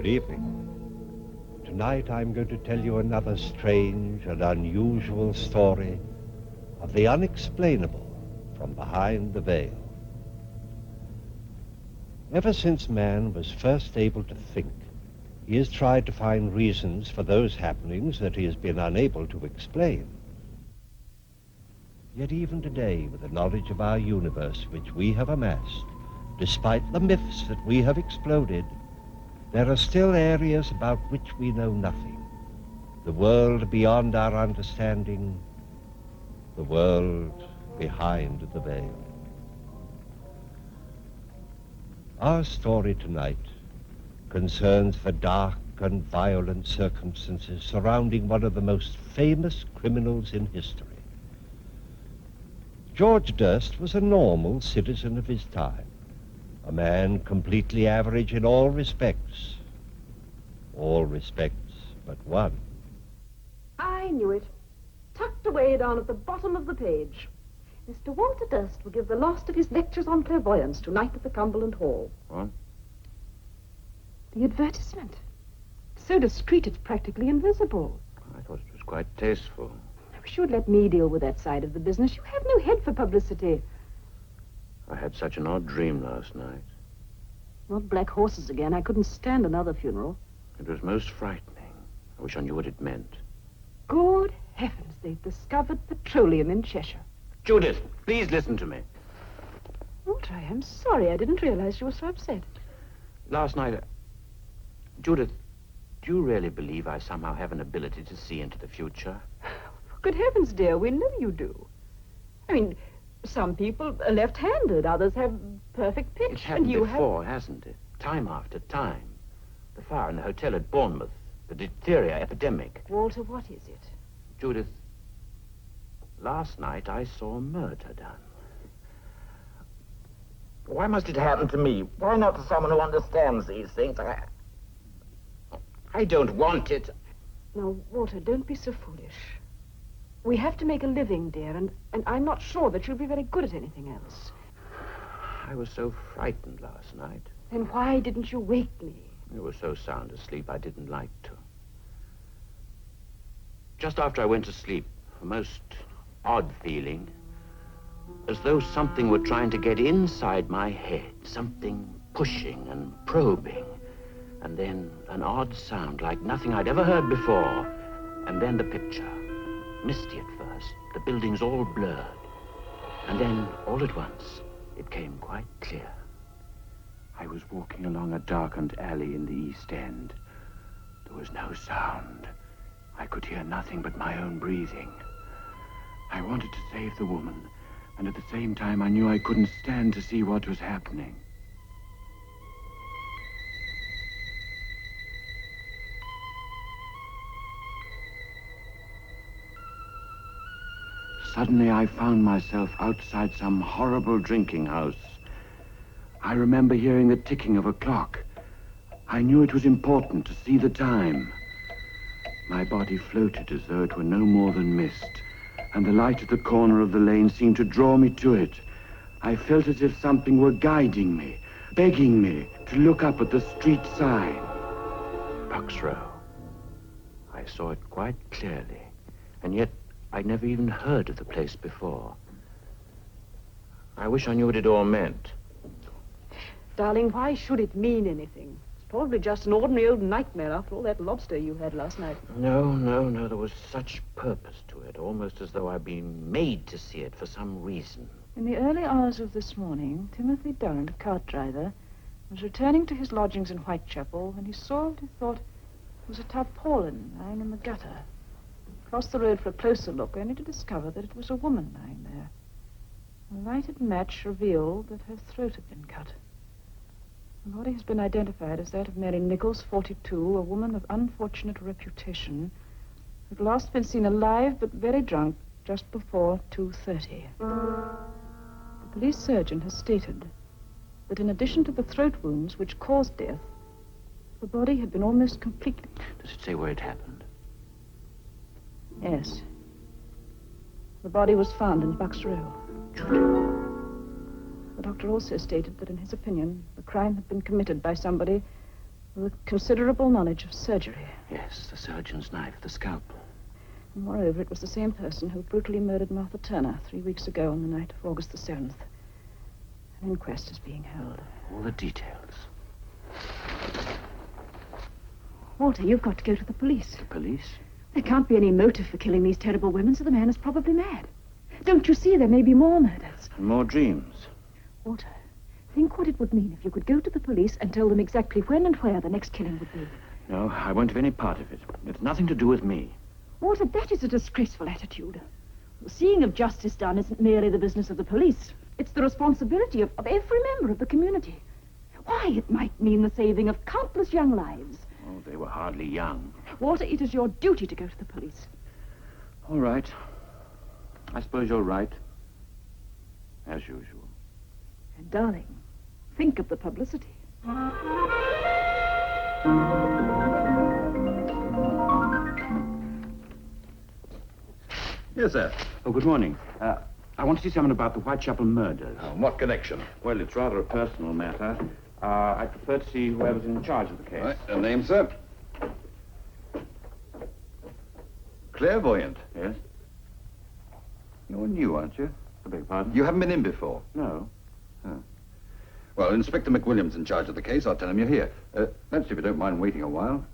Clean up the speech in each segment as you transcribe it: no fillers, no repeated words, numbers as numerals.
Good evening. Tonight I'm going to tell you another strange and unusual story of the unexplainable from behind the veil. Ever since man was first able to think, he has tried to find reasons for those happenings that he has been unable to explain. Yet even today, with the knowledge of our universe which we have amassed, despite the myths that we have exploded, there are still areas about which we know nothing. The world beyond our understanding, the world behind the veil. Our story tonight concerns the dark and violent circumstances surrounding one of the most famous criminals in history. George Durst was a normal citizen of his time, a man completely average in all respects but one. I knew it. Tucked away down at the bottom of the page. Mr. Walter Durst will give the last of his lectures on clairvoyance tonight at the Cumberland Hall. What? The advertisement. So discreet it's practically invisible. I thought it was quite tasteful. I wish you would let me deal with that side of the business. You have no head for publicity. I had such an odd dream last night. Not black horses again. I couldn't stand another funeral. It was most frightening. I wish I knew what it meant. Good heavens, they've discovered petroleum in Cheshire. Judith, please listen to me. Walter, I am sorry. I didn't realize you were so upset. Last night, Judith, do you really believe I somehow have an ability to see into the future? Good heavens, dear, we know you do. I mean, some people are left-handed, others have perfect pitch. It's happened before, hasn't it? Time after time. The fire in the hotel at Bournemouth, the diphtheria epidemic. Walter, what is it? Judith, last night I saw a murder done. Why must it happen to me? Why not to someone who understands these things? I don't want it. Now, Walter, don't be so foolish. We have to make a living, dear, and I'm not sure that you'll be very good at anything else. I was so frightened last night. Then why didn't you wake me? You were so sound asleep I didn't like to. Just after I went to sleep, a most odd feeling, as though something were trying to get inside my head, something pushing and probing, and then an odd sound like nothing I'd ever heard before, and then the picture. Misty at first, the buildings all blurred, and then, all at once, it came quite clear. I was walking along a darkened alley in the East End. There was no sound. I could hear nothing but my own breathing. I wanted to save the woman, and at the same time I knew I couldn't stand to see what was happening. Suddenly, I found myself outside some horrible drinking house. I remember hearing the ticking of a clock. I knew it was important to see the time. My body floated as though it were no more than mist, and the light at the corner of the lane seemed to draw me to it. I felt as if something were guiding me, begging me to look up at the street sign. Bucks Row. I saw it quite clearly, and yet I'd never even heard of the place before. I wish I knew what it all meant. Darling, why should it mean anything? It's probably just an ordinary old nightmare after all that lobster you had last night. No. There was such purpose to it, almost as though I'd been made to see it for some reason. In the early hours of this morning, Timothy Durrant, a cart driver, was returning to his lodgings in Whitechapel when he saw what he thought was a tarpaulin lying in the gutter. Crossed the road for a closer look, only to discover that it was a woman lying there. A lighted match revealed that her throat had been cut. The body has been identified as that of Mary Nichols, 42, a woman of unfortunate reputation, who had last been seen alive but very drunk just before 2:30. The police surgeon has stated that in addition to the throat wounds which caused death, the body had been almost completely... Does it say where it happened? Yes. The body was found in Bucks Row. The doctor also stated that, in his opinion, the crime had been committed by somebody with considerable knowledge of surgery. Yes, the surgeon's knife, the scalpel. And moreover, it was the same person who brutally murdered Martha Turner 3 weeks ago on the night of August the 7th. An inquest is being held. All the details. Walter, you've got to go to the police. The police? There can't be any motive for killing these terrible women, so the man is probably mad. Don't you see there may be more murders? And more dreams. Walter, think what it would mean if you could go to the police and tell them exactly when and where the next killing would be. No, I won't have any part of it. It's nothing to do with me. Walter, that is a disgraceful attitude. The seeing of justice done isn't merely the business of the police. It's the responsibility of every member of the community. Why, it might mean the saving of countless young lives. Oh, they were hardly young. Walter, it is your duty to go to the police. All right. I suppose you're right. As usual. And, darling, think of the publicity. Yes, sir. Oh, good morning. I want to see someone about the Whitechapel murders. What connection? Well, it's rather a personal matter. I prefer to see whoever's in charge of the case. Right, a name, sir? Clairvoyant. Yes? You're new, aren't you? I beg your pardon? You haven't been in before. No. Well, Inspector McWilliam's in charge of the case. I'll tell him you're here. Let's see if you don't mind waiting a while.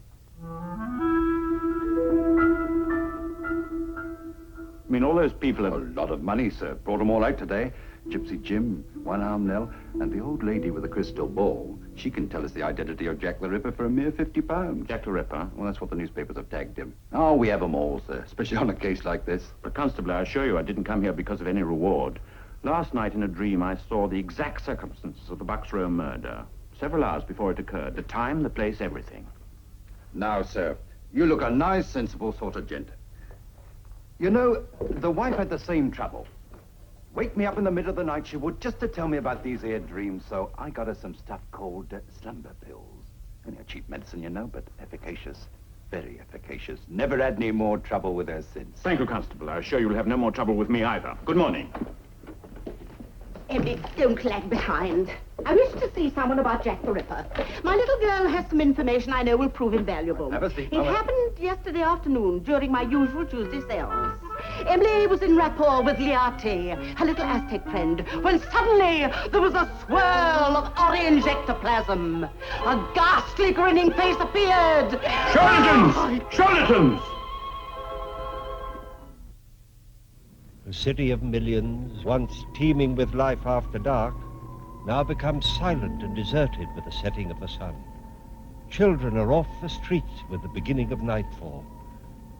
I mean, all those people A have... lot of money, sir. Brought them all out today. Gypsy Jim, One-Arm Nell, and the old lady with the crystal ball. She can tell us the identity of Jack the Ripper for a mere £50. Jack the Ripper? Well, that's what the newspapers have tagged him. Oh, we have them all, sir, especially on a case like this. But, Constable, I assure you I didn't come here because of any reward. Last night in a dream I saw the exact circumstances of the Bucks Row murder. Several hours before it occurred. The time, the place, everything. Now, sir, you look a nice, sensible sort of gent. You know, the wife had the same trouble. Wake me up in the middle of the night, she would, just to tell me about these here dreams, so I got her some stuff called slumber pills. Only a cheap medicine, you know, but efficacious. Very efficacious. Never had any more trouble with her since. Thank you, Constable. I assure you will have no more trouble with me either. Good morning. Emily, don't lag behind. I wish to see someone about Jack the Ripper. My little girl has some information I know will prove invaluable. Have a seat, It Mama. happened yesterday afternoon during my usual Tuesday seance. Emily was in rapport with Liati, her little Aztec friend, when suddenly there was a swirl of orange ectoplasm. A ghastly grinning face appeared. Charlatans! Charlatans! The city of millions, once teeming with life after dark, now becomes silent and deserted with the setting of the sun. Children are off the streets with the beginning of nightfall.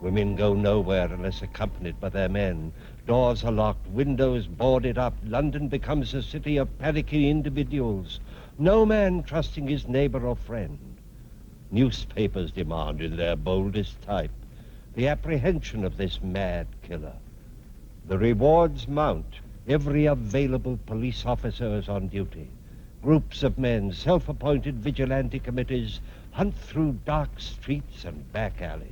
Women go nowhere unless accompanied by their men. Doors are locked, windows boarded up. London becomes a city of panicking individuals, no man trusting his neighbor or friend. Newspapers demand in their boldest type the apprehension of this mad killer. The rewards mount. Every available police officer is on duty. Groups of men, self-appointed vigilante committees, hunt through dark streets and back alleys.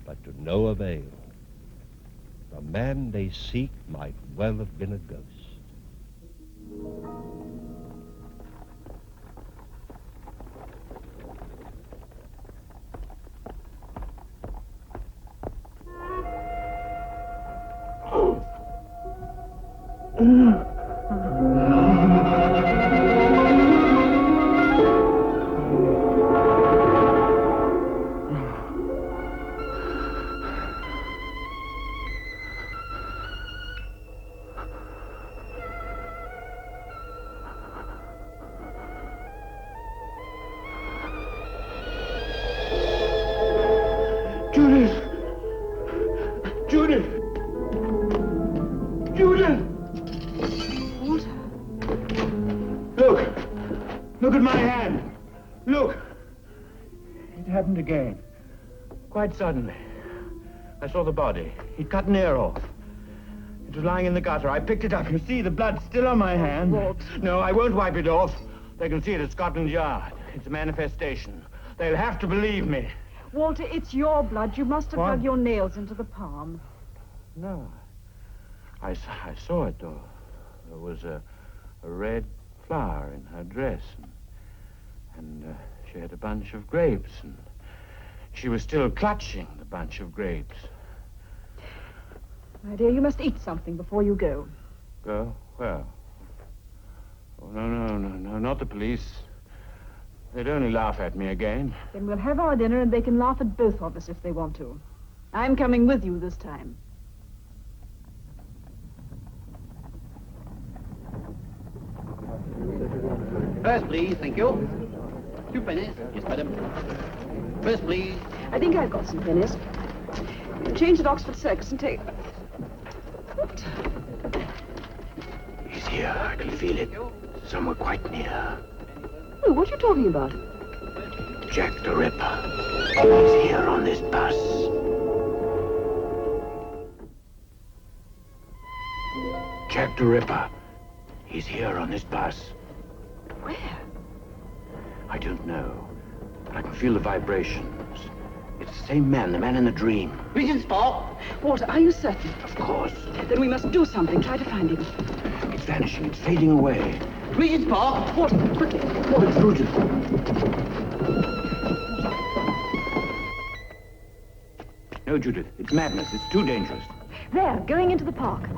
But to no avail. The man they seek might well have been a ghost. Judith! Judith! Judith! Walter. Look! Look at my hand! Look! It happened again. Quite suddenly. I saw the body. He'd cut an ear off. It was lying in the gutter. I picked it up. You see, the blood's still on my hand. Walt. No, I won't wipe it off. They can see it at Scotland Yard. It's a manifestation. They'll have to believe me. Walter, it's your blood. You must have What? dug your nails into the palm. No. I saw it, though. There was a red flower in her dress. And she had a bunch of grapes, and she was still clutching the bunch of grapes. My dear, you must eat something before you go. Go? Where? Oh, no, not the police. They'd only laugh at me again. Then we'll have our dinner and they can laugh at both of us if they want to. I'm coming with you this time. First, please, thank you. 2 pennies. Yes, madam. First, please. I think I've got some pennies. Change at Oxford Circus and take... What? He's here. I can feel it. Somewhere quite near. Oh, what are you talking about? Jack the Ripper. He's here on this bus. Jack the Ripper. He's here on this bus. Where? I don't know, but I can feel the vibrations. It's the same man, the man in the dream. Regent Spock. Walter, are you certain? Of course. Then we must do something. Try to find him. It's vanishing. It's fading away. Regent Spock. Walter, quickly. Oh, it's Rudolph. No, Judith. It's madness. It's too dangerous. There, going into the park.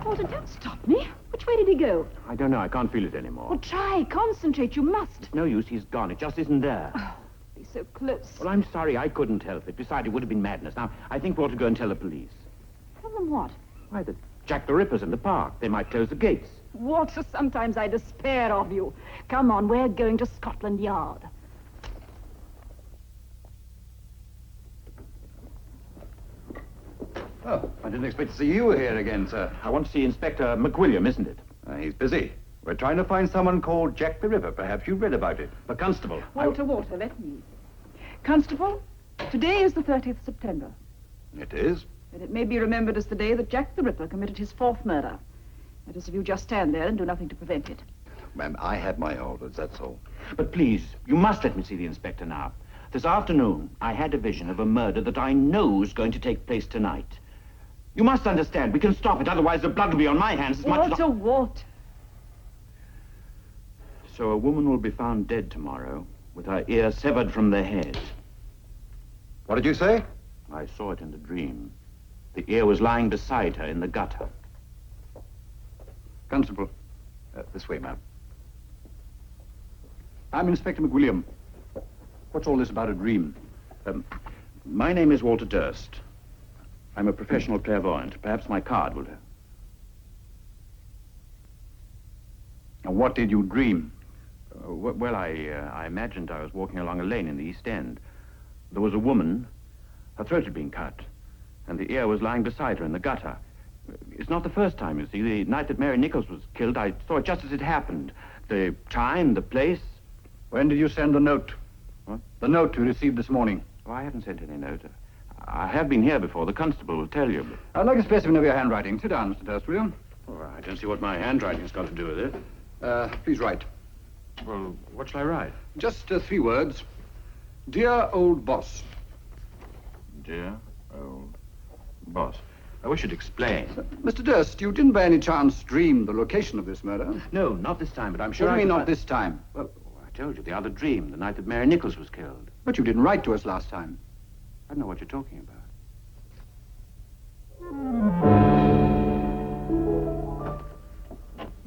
Walter, don't stop me. Which way did he go? I don't know. I can't feel it anymore. Well, try. Concentrate. You must. It's no use. He's gone. It just isn't there. Oh, he's so close. Well, I'm sorry. I couldn't help it. Besides, it would have been madness. Now, I think we ought to go and tell the police. Tell them what? Why, that Jack the Ripper's in the park. They might close the gates. Walter, sometimes I despair of you. Come on, we're going to Scotland Yard. Oh, I didn't expect to see you here again, sir. I want to see Inspector McWilliam, isn't it? He's busy. We're trying to find someone called Jack the Ripper. Perhaps you've read about it. The constable. Walter, let me. Constable, today is the 30th September. It is? And it may be remembered as the day that Jack the Ripper committed his 4th murder. That is, if you just stand there and do nothing to prevent it. Ma'am, I had my orders, that's all. But please, you must let me see the inspector now. This afternoon, I had a vision of a murder that I know is going to take place tonight. You must understand, we can stop it, otherwise the blood will be on my hands as much as... Walter. So a woman will be found dead tomorrow, with her ear severed from the head. What did you say? I saw it in the dream. The ear was lying beside her in the gutter. Constable, this way, ma'am. I'm Inspector McWilliam. What's all this about a dream? My name is Walter Durst. I'm a professional clairvoyant. Perhaps my card will do. And what did you dream? Well, I imagined I was walking along a lane in the East End. There was a woman, her throat had been cut, and the ear was lying beside her in the gutter. It's not the first time, you see. The night that Mary Nichols was killed, I saw it just as it happened. The time, the place. When did you send the note? What? The note you received this morning. Oh, I haven't sent any note. I have been here before. The constable will tell you. I'd like a specimen of your handwriting. Sit down, Mr. Durst, will you? Oh, I don't see what my handwriting's got to do with it. Please write. Well, what shall I write? Just 3 words. Dear old boss. Dear old boss. I wish you'd explain. Mr. Durst, you didn't by any chance dream the location of this murder? No, not this time, but I'm sure What do I you mean could not this time? Well, I told you, the other dream, the night that Mary Nichols was killed. But you didn't write to us last time. I don't know what you're talking about.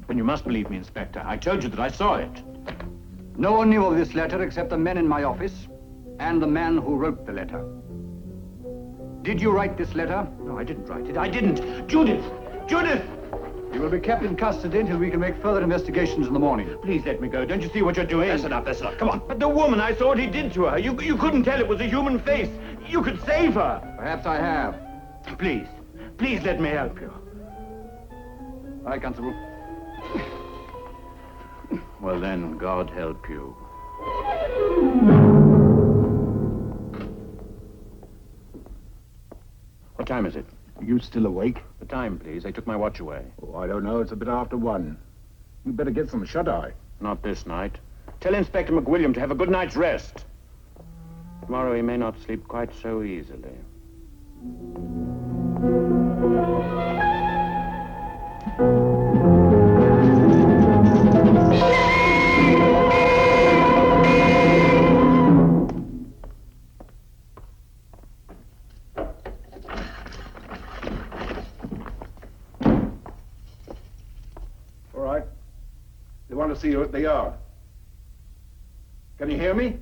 Then you must believe me, Inspector. I told you that I saw it. No one knew of this letter except the men in my office and the man who wrote the letter. Did you write this letter? No, I didn't write it. I didn't. Judith! Judith! You will be kept in custody until we can make further investigations in the morning. Please let me go. Don't you see what you're doing? Listen up. Come on. But the woman, I saw what he did to her. You couldn't tell it was a human face. You could save her. Perhaps I have. Please. Please let me help you. All right, Constable. Well then, God help you. What time is it? Are you still awake? The time, please. They took my watch away. Oh, I don't know. It's a bit after 1. You'd better get some shut-eye. Not this night. Tell Inspector McWilliam to have a good night's rest. Tomorrow he may not sleep quite so easily. see you at the yard. Can you hear me?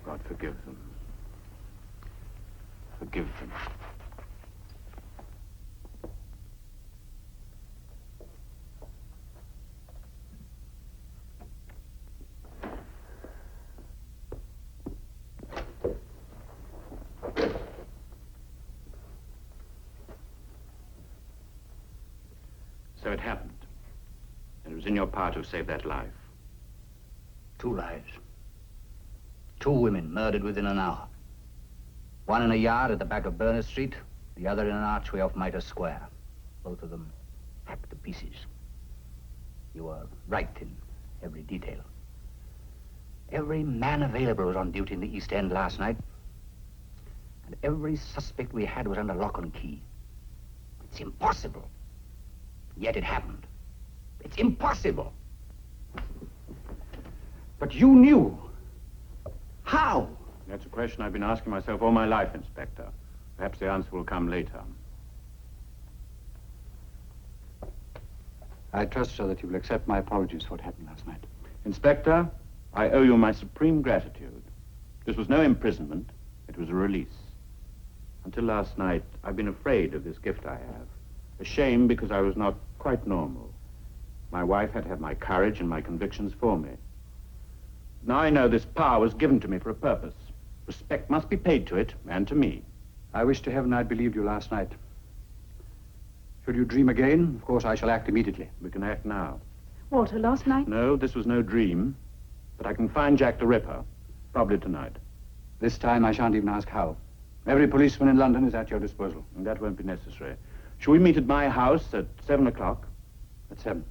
God forgive them. Forgive them. So it happened. And it was in your power to save that life. 2 lives. 2 women murdered within an hour. One in a yard at the back of Berners Street, the other in an archway off Mitre Square. Both of them hacked to pieces. You were right in every detail. Every man available was on duty in the East End last night. And every suspect we had was under lock and key. It's impossible. Yet it happened. It's impossible. But you knew. How? That's a question I've been asking myself all my life, Inspector. Perhaps the answer will come later. I trust, sir, that you will accept my apologies for what happened last night. Inspector, I owe you my supreme gratitude. This was no imprisonment. It was a release. Until last night, I've been afraid of this gift I have. Ashamed because I was not quite normal. My wife had to have my courage and my convictions for me. Now I know this power was given to me for a purpose. Respect must be paid to it, and to me. I wish to heaven I'd believed you last night. Should you dream again, of course I shall act immediately. We can act now. Walter, last night? No, this was no dream. But I can find Jack the Ripper, probably tonight. This time I shan't even ask how. Every policeman in London is at your disposal. And that won't be necessary. Shall we meet at my house at 7 o'clock? At 7.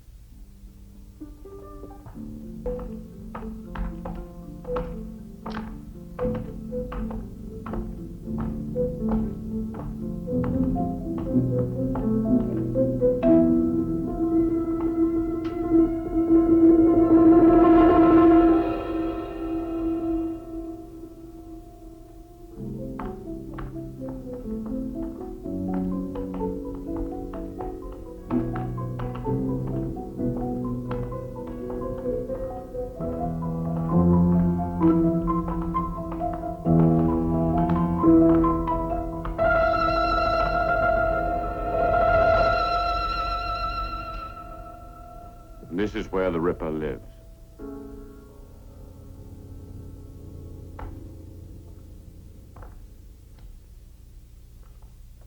This is where the Ripper lives.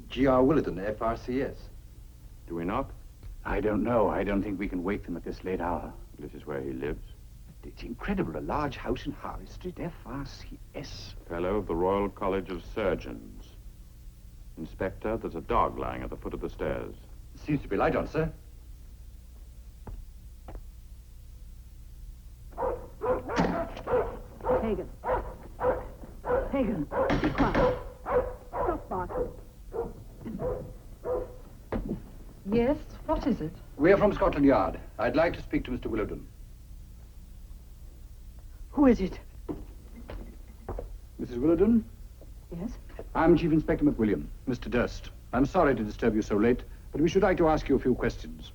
G.R. Willardon, FRCS. Do we knock? I don't know. I don't think we can wake them at this late hour. This is where he lives. It's incredible. A large house in Harley Street, FRCS. Fellow of the Royal College of Surgeons. Inspector, there's a dog lying at the foot of the stairs. Seems to be light on, sir. Hagen. Hagen, be quiet. Stop barking. Yes, what is it? We're from Scotland Yard. I'd like to speak to Mr. Willardon. Who is it? Mrs. Willardon? Yes? I'm Chief Inspector McWilliam, Mr. Durst. I'm sorry to disturb you so late, but we should like to ask you a few questions.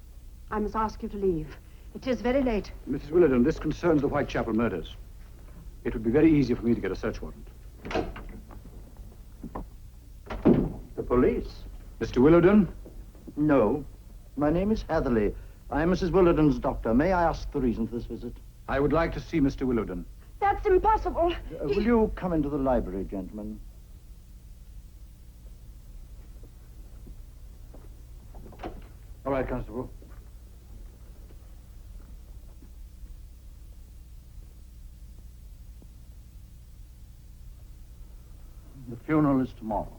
I must ask you to leave. It is very late. Mrs. Willardon, this concerns the Whitechapel murders. It would be very easy for me to get a search warrant. The police? Mr. Willardon? No. My name is Hatherley. I am Mrs. Willardon's doctor. May I ask the reason for this visit? I would like to see Mr. Willardon. That's impossible. Will you come into the library, gentlemen? All right, Constable. The funeral is tomorrow.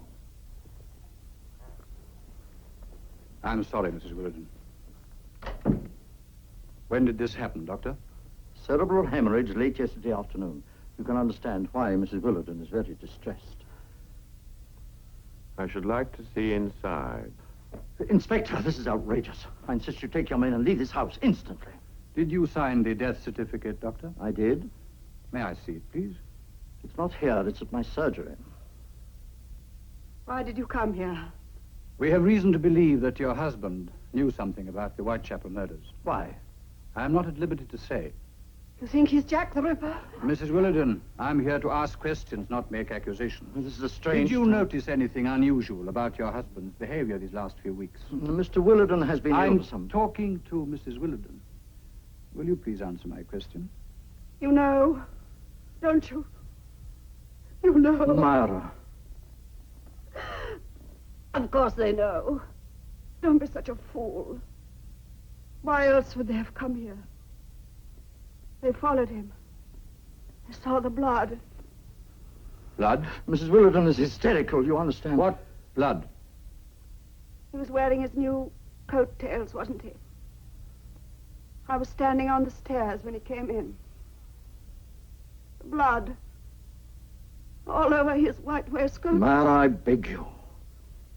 I'm sorry, Mrs. Willardon. When did this happen, Doctor? Cerebral hemorrhage late yesterday afternoon. You can understand why Mrs. Willardon is very distressed. I should like to see inside. Inspector, this is outrageous. I insist you take your men and leave this house instantly. Did you sign the death certificate, Doctor? I did. May I see it, please? It's not here. It's at my surgery. Why did you come here? We have reason to believe that your husband knew something about the Whitechapel murders. Why? I am not at liberty to say. You think he's Jack the Ripper? Mrs. Willardon, I'm here to ask questions, not make accusations. This is a strange... Did you notice anything unusual about your husband's behavior these last few weeks? Mr. Willardon has been I'm ill for some... talking to Mrs. Willardon. Will you please answer my question? You know, don't you? You know. Myra. Of course they know. Don't be such a fool. Why else would they have come here? They followed him. They saw the blood. Blood? Mrs. Willardon is hysterical, you understand? What blood? He was wearing his new coattails, wasn't he? I was standing on the stairs when he came in. The blood. All over his white waistcoat. Myra, I beg you.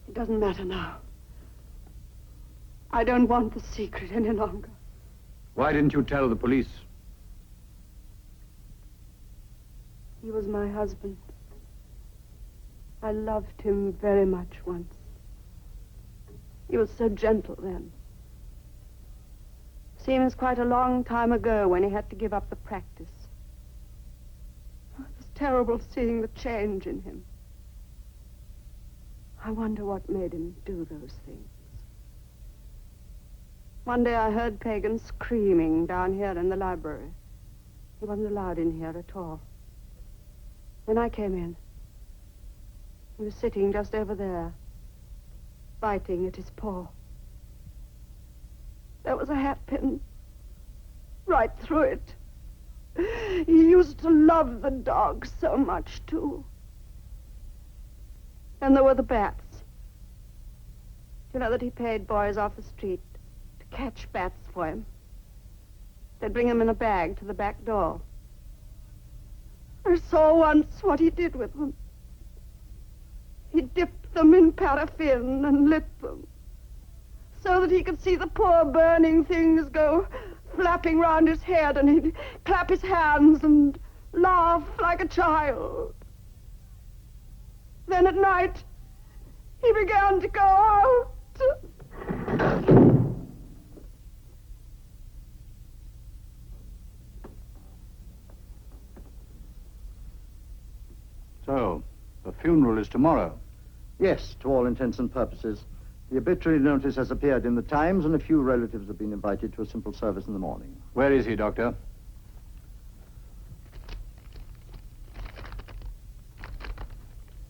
It doesn't matter now. I don't want the secret any longer. Why didn't you tell the police? He was my husband. I loved him very much once. He was so gentle then. Seems quite a long time ago when he had to give up the practice. It was terrible seeing the change in him. I wonder what made him do those things. One day I heard Pagan screaming down here in the library. He wasn't allowed in here at all. When I came in, he was sitting just over there, biting at his paw. There was a hatpin right through it. He used to love the dog so much, too. And there were the bats. You know that he paid boys off the street to catch bats for him. They'd bring them in a bag to the back door. I saw once what he did with them. He dipped them in paraffin and lit them so that he could see the poor burning things go flapping round his head, and he'd clap his hands and laugh like a child. Then at night, he began to go out. So, the funeral is tomorrow. Yes, to all intents and purposes. The obituary notice has appeared in the Times, and a few relatives have been invited to a simple service in the morning. Where is he, Doctor?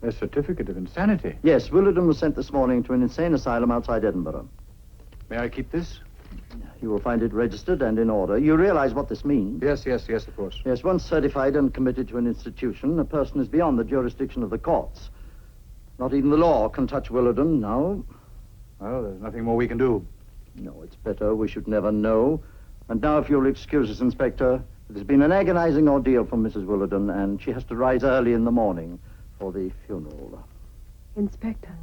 A certificate of insanity. Yes, Willardon was sent this morning to an insane asylum outside Edinburgh. May I keep this? You will find it registered and in order. You realize what this means? Yes, of course. Yes, once certified and committed to an institution, a person is beyond the jurisdiction of the courts. Not even the law can touch Willardon, no. Well, there's nothing more we can do. No, it's better. We should never know. And now, if you'll excuse us, Inspector, it has been an agonizing ordeal for Mrs. Willardon, and she has to rise early in the morning for the funeral. Inspector,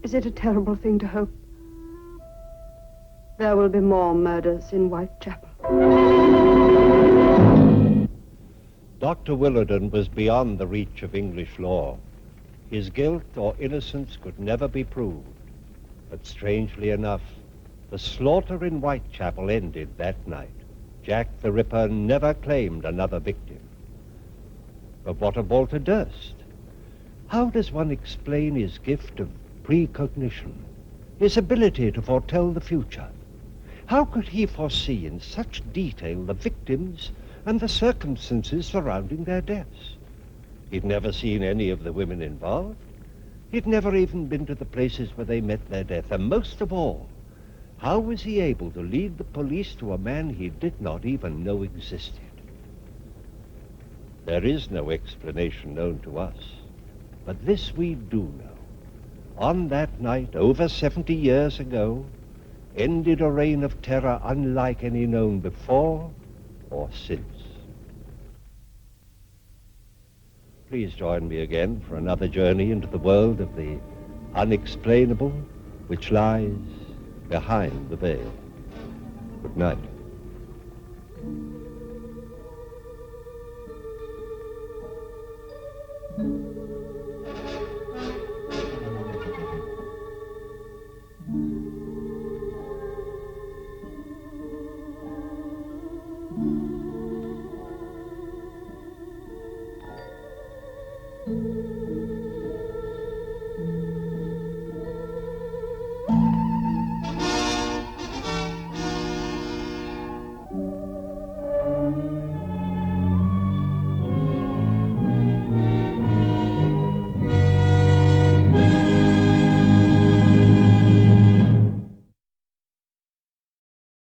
is it a terrible thing to hope there will be more murders in Whitechapel? Dr. Willardon was beyond the reach of English law. His guilt or innocence could never be proved. But strangely enough, the slaughter in Whitechapel ended that night. Jack the Ripper never claimed another victim. But what of Walter Durst? How does one explain his gift of precognition, his ability to foretell the future? How could he foresee in such detail the victims and the circumstances surrounding their deaths? He'd never seen any of the women involved. He'd never even been to the places where they met their death. And most of all, how was he able to lead the police to a man he did not even know existed? There is no explanation known to us, but this we do know. On that night, over 70 years ago, ended a reign of terror unlike any known before or since. Please join me again for another journey into the world of the unexplainable, which lies behind the veil. Good night.